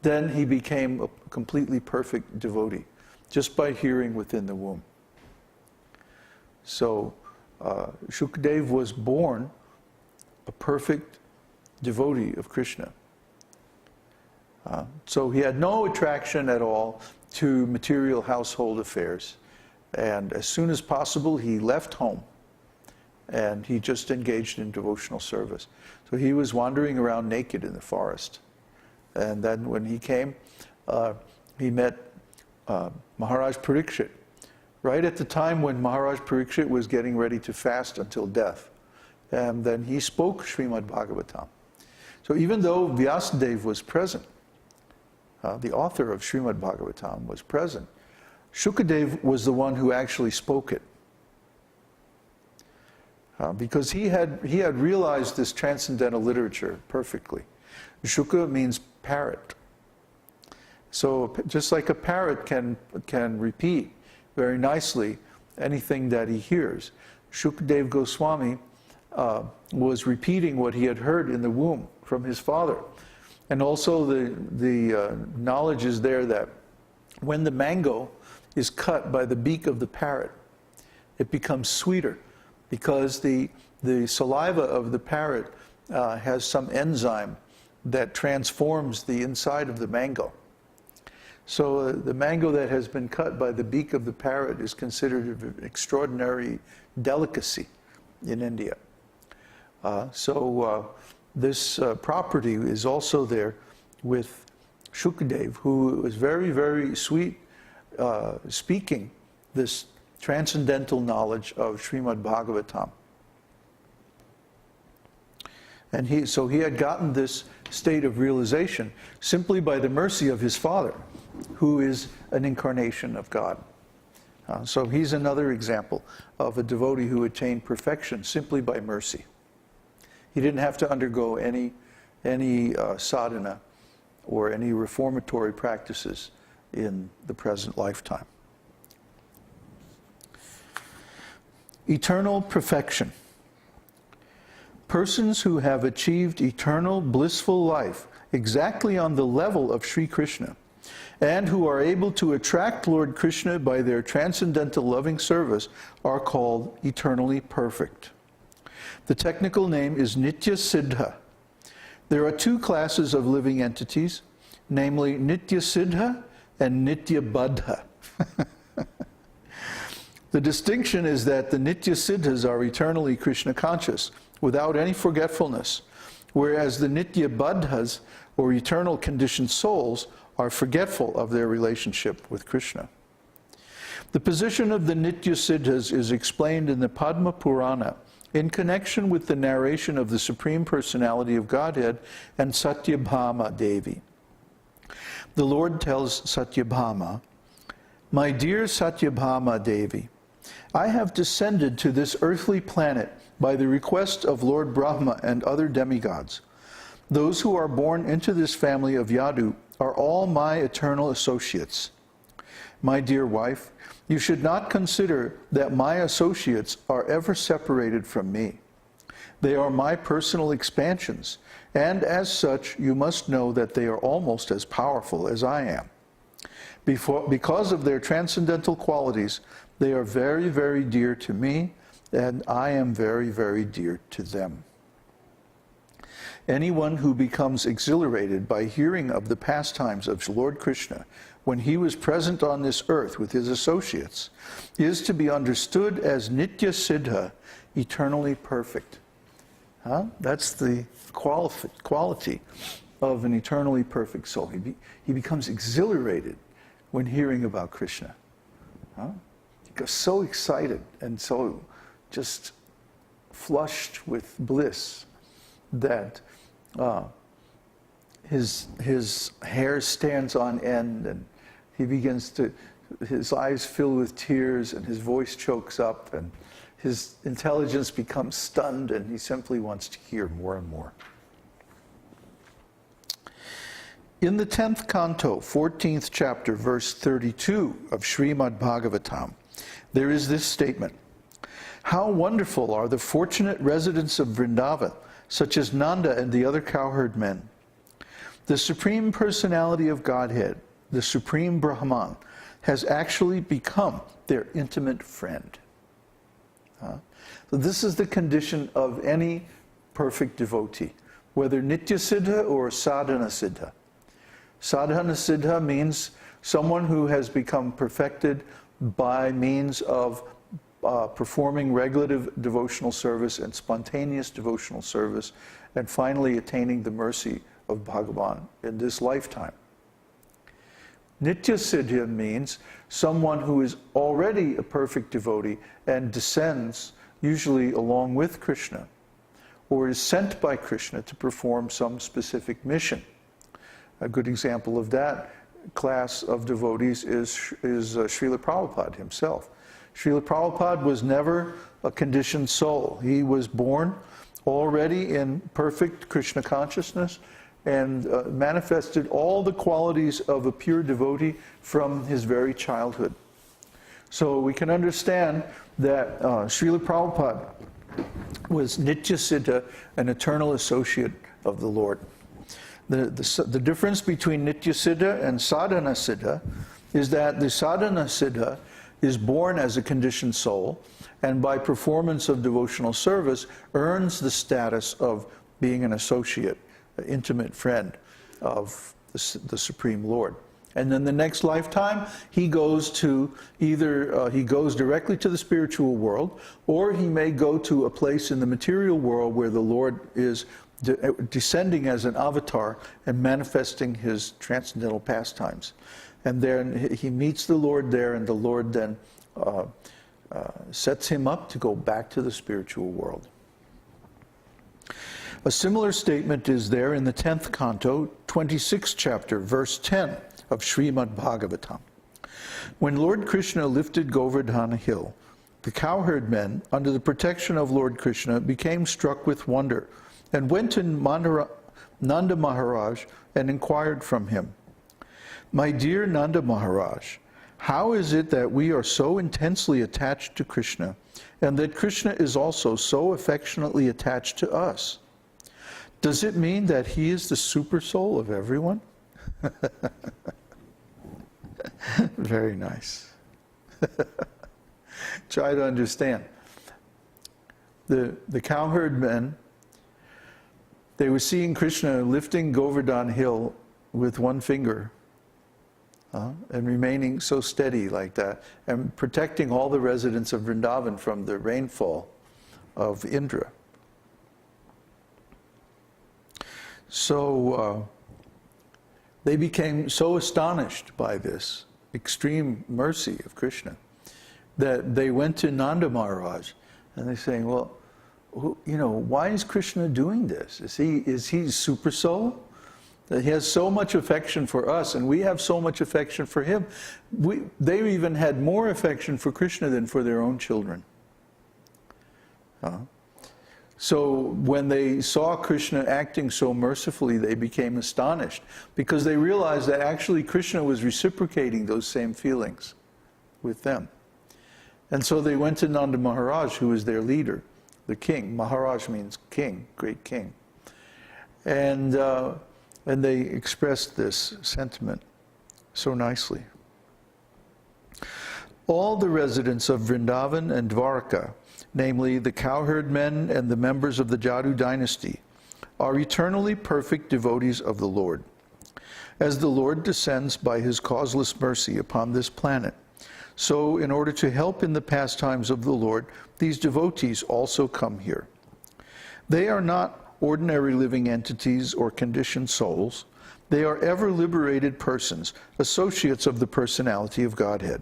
then he became a completely perfect devotee, just by hearing within the womb. So Shukadeva was born a perfect devotee of Kṛṣṇa. So he had no attraction at all to material household affairs. And as soon as possible, he left home and he just engaged in devotional service. So he was wandering around naked in the forest. And then when he came, he met Maharaj Parikshit, right at the time when Maharaj Parikshit was getting ready to fast until death. And then he spoke Śrīmad-Bhāgavatam. So even though Vyasadeva was present, the author of Śrīmad-Bhāgavatam was present, Shukadeva was the one who actually spoke it. Because he had realized this transcendental literature perfectly. Shuka means parrot. So just like a parrot can repeat very nicely anything that he hears, Shukadeva Goswami was repeating what he had heard in the womb from his father. And also the knowledge is there that when the mango is cut by the beak of the parrot, it becomes sweeter because the saliva of the parrot has some enzyme that transforms the inside of the mango. So the mango that has been cut by the beak of the parrot is considered an extraordinary delicacy in India. This property is also there with Shukadeva, who was very, very sweet, speaking this transcendental knowledge of Śrīmad-Bhāgavatam. And he had gotten this state of realization simply by the mercy of his father, who is an incarnation of God. So he's another example of a devotee who attained perfection simply by mercy. He didn't have to undergo any sadhana or any reformatory practices in the present lifetime. Eternal perfection. Persons who have achieved eternal blissful life exactly on the level of Sri Kṛṣṇa, and who are able to attract Lord Kṛṣṇa by their transcendental loving service are called eternally perfect. The technical name is Nitya Siddha. There are two classes of living entities, namely Nitya Siddha and Nitya Baddha. The distinction is that the Nitya Siddhas are eternally Kṛṣṇa conscious, without any forgetfulness, whereas the Nitya Baddhas, or eternal conditioned souls, are forgetful of their relationship with Kṛṣṇa. The position of the Nitya Siddhas is explained in the Padma Purana in connection with the narration of the Supreme Personality of Godhead and Satyabhama Devi. The Lord tells Satyabhama, "My dear Satyabhama Devi, I have descended to this earthly planet by the request of Lord Brahma and other demigods. Those who are born into this family of Yadu are all my eternal associates. My dear wife, you should not consider that my associates are ever separated from me. They are my personal expansions, and as such, you must know that they are almost as powerful as I am. Because of their transcendental qualities, they are very, very dear to me, and I am very, very dear to them. Anyone who becomes exhilarated by hearing of the pastimes of Lord Kṛṣṇa when he was present on this earth with his associates is to be understood as Nitya Siddha, eternally perfect." That's the quality of an eternally perfect soul. He becomes exhilarated when hearing about Kṛṣṇa. He gets so excited and so just flushed with bliss that his hair stands on end, and he begins to, his eyes fill with tears, and his voice chokes up, and his intelligence becomes stunned, and he simply wants to hear more and more. In the 10th canto, 14th chapter, verse 32 of Śrīmad-Bhāgavatam, there is this statement: "How wonderful are the fortunate residents of Vrindavan, such as Nanda and the other cowherd men. The Supreme Personality of Godhead, the Supreme Brahman, has actually become their intimate friend. So this is the condition of any perfect devotee, whether Nitya Siddha or Sadhana Siddha. Sadhana Siddha means someone who has become perfected by means of performing regulative devotional service and spontaneous devotional service, and finally attaining the mercy of Bhagavan in this lifetime. Nitya Siddha means someone who is already a perfect devotee and descends usually along with Kṛṣṇa, or is sent by Kṛṣṇa to perform some specific mission. A good example of that class of devotees is Śrīla Prabhupada himself. Śrīla Prabhupada was never a conditioned soul. He was born already in perfect Kṛṣṇa consciousness and manifested all the qualities of a pure devotee from his very childhood. So we can understand that Śrīla Prabhupada was Nitya Siddha, an eternal associate of the Lord. The difference between Nitya Siddha and Sadhana Siddha is that the Sadhana Siddha is born as a conditioned soul, and by performance of devotional service earns the status of being an associate, an intimate friend of the Supreme Lord. And then the next lifetime, he goes to either, he goes directly to the spiritual world, or he may go to a place in the material world where the Lord is descending as an avatar and manifesting his transcendental pastimes. And then he meets the Lord there, and the Lord then sets him up to go back to the spiritual world. A similar statement is there in the 10th canto, 26th chapter, verse 10 of Śrīmad-Bhāgavatam. When Lord Kṛṣṇa lifted Govardhana hill, the cowherd men, under the protection of Lord Kṛṣṇa, became struck with wonder and went to Nanda Maharaj and inquired from him, "My dear Nanda Maharaj, how is it that we are so intensely attached to Kṛṣṇa, and that Kṛṣṇa is also so affectionately attached to us? Does it mean that he is the super soul of everyone?" Very nice. Try to understand. The cowherd men, they were seeing Kṛṣṇa lifting Govardhan hill with one finger and remaining so steady like that, and protecting all the residents of Vrindavan from the rainfall of Indra. So they became so astonished by this extreme mercy of Kṛṣṇa that they went to Nanda Maharaj and they're saying, well, why is Kṛṣṇa doing this? Is he super soul? That he has so much affection for us and we have so much affection for him. They even had more affection for Kṛṣṇa than for their own children. So when they saw Kṛṣṇa acting so mercifully, they became astonished because they realized that actually Kṛṣṇa was reciprocating those same feelings with them. And so they went to Nanda Maharaj, who was their leader, the king. Maharaj means king, great king. And they expressed this sentiment so nicely. All the residents of Vrindavan and Dwarka, namely the cowherd men and the members of the Jadu dynasty, are eternally perfect devotees of the Lord. As the Lord descends by his causeless mercy upon this planet, so in order to help in the pastimes of the Lord, these devotees also come here. They are not ordinary living entities or conditioned souls. They are ever liberated persons, associates of the personality of Godhead.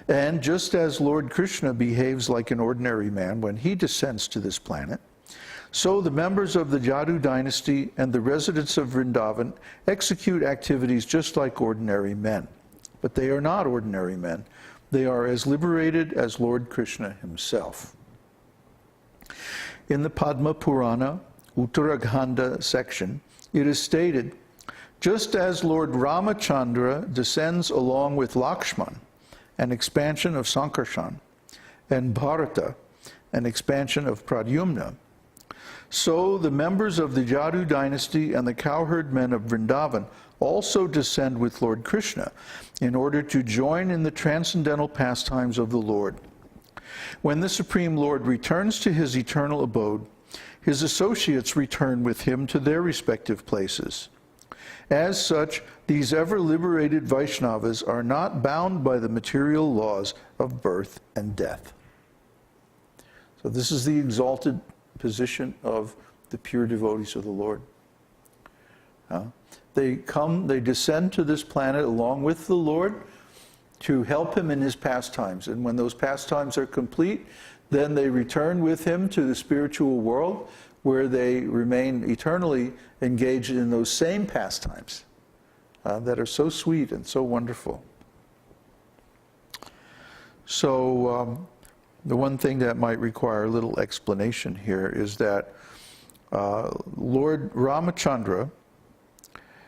And just as Lord Kṛṣṇa behaves like an ordinary man when he descends to this planet, so the members of the Jadu dynasty and the residents of Vrindavan execute activities just like ordinary men. But they are not ordinary men. They are as liberated as Lord Kṛṣṇa himself. In the Padma Purana, Uttarakhanda section, it is stated, just as Lord Ramachandra descends along with Lakshman, an expansion of Sankarshan, and Bharata, an expansion of Pradyumna, So the members of the Jadu dynasty and the cowherd men of Vrindavan also descend with Lord Kṛṣṇa in order to join in the transcendental pastimes of the Lord. When the Supreme Lord returns to his eternal abode, his associates return with him to their respective places. As such, these ever-liberated Vaishnavas are not bound by the material laws of birth and death. So this is the exalted position of the pure devotees of the Lord. They descend to this planet along with the Lord to help him in his pastimes. And when those pastimes are complete, then they return with him to the spiritual world, where they remain eternally engaged in those same pastimes that are so sweet and so wonderful. So the one thing that might require a little explanation here is that Lord Ramachandra